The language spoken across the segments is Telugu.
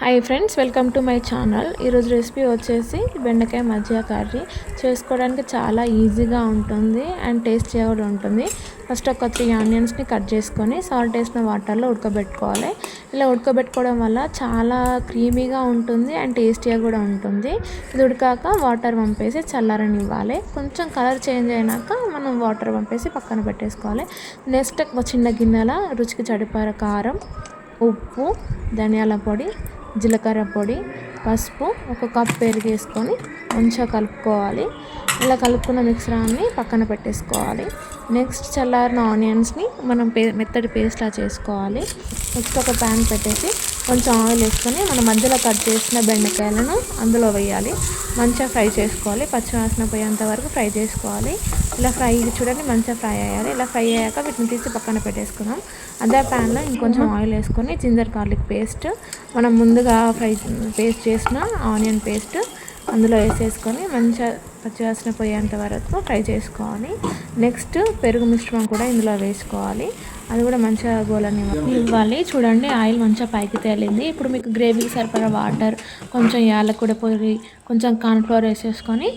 Hi friends, welcome to my channel. ఈరోజు రెసిపీ వచ్చేసి బెండకాయ మజ్జిగ కర్రీ. చేసుకోవడానికి చాలా ఈజీగా ఉంటుంది అండ్ టేస్టీగా కూడా ఉంటుంది. ఫస్ట్ ఒక 3 ఆనియన్స్ని కట్ చేసుకొని సాల్ట్ వేసిన వాటర్లో ఉడకబెట్టుకోవాలి. ఇలా ఉడకబెట్టుకోవడం వల్ల చాలా క్రీమీగా ఉంటుంది అండ్ టేస్టీగా కూడా ఉంటుంది. ఇది ఉడికాక వాటర్ పంపేసి చల్లారనివ్వాలి. కొంచెం కలర్ చేంజ్ అయినాక మనం వాటర్ పంపేసి పక్కన పెట్టేసుకోవాలి. నెక్స్ట్ ఒక చిన్న గిన్నెల రుచికి సరిపడ కారం, ఉప్పు, ధనియాల పొడి, జీలకర్ర పొడి, పసుపు, ఒక కప్ పెరుగు వేసుకొని మంచిగా కలుపుకోవాలి. ఇలా కలుపుకున్న మిశ్రమాన్ని పక్కన పెట్టేసుకోవాలి. నెక్స్ట్ చల్లారిన ఆనియన్స్ని మనం మెత్తటి పేస్ట్లా చేసుకోవాలి. నెక్స్ట్ ఒక ప్యాన్ పెట్టేసి కొంచెం ఆయిల్ వేసుకొని మనం మధ్యలో కట్ చేసిన బెండకాయలను అందులో వేయాలి. మంచిగా ఫ్రై చేసుకోవాలి. పచ్చివాసన పోయేంత వరకు ఫ్రై చేసుకోవాలి. ఇలా ఫ్రై చూడండి, మంచిగా ఫ్రై అయ్యాలి. ఇలా ఫ్రై అయ్యాక వీటిని తీసి పక్కన పెట్టేసుకుందాం. అదే ప్యాన్లో ఇంకొంచెం ఆయిల్ వేసుకొని జింజర్ గార్లిక్ పేస్ట్, మనం ముందుగా పేస్ట్ చేసిన ఆనియన్ పేస్ట్ అందులో వేసేసుకొని మంచిగా పచ్చివాసన పోయేంత వరకు ఫ్రై చేసుకోవాలి. నెక్స్ట్ పెరుగు మిశ్రమం కూడా ఇందులో వేసుకోవాలి. అది కూడా మంచిగా గోలని ఇవ్వాలి. చూడండి, ఆయిల్ మంచిగా పైకి తేలింది. ఇప్పుడు మీకు గ్రేవీకి సరిపడా వాటర్, కొంచెం యాలకుడి పొడి, కొంచెం కార్న్ఫ్లోర్ వేసేసుకొని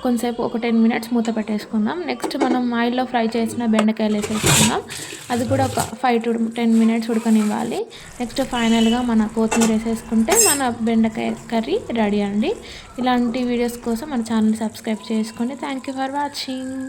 కొంతసేపు ఒక 10 మినిట్స్ మూత పెట్టేసుకుందాం. నెక్స్ట్ మనం ఆయిల్లో ఫ్రై చేసిన బెండకాయలు వేసేసుకుందాం. అది కూడా ఒక 5 to 10 మినిట్స్ ఉడకనివ్వాలి. నెక్స్ట్ ఫైనల్గా మన కొత్తిమీర వేసేసుకుంటే మన బెండకాయ కర్రీ రెడీ అండి. ఇలాంటి వీడియోస్ కోసం మన ఛానల్ సబ్స్క్రైబ్ చేసుకోండి. Thank you for watching.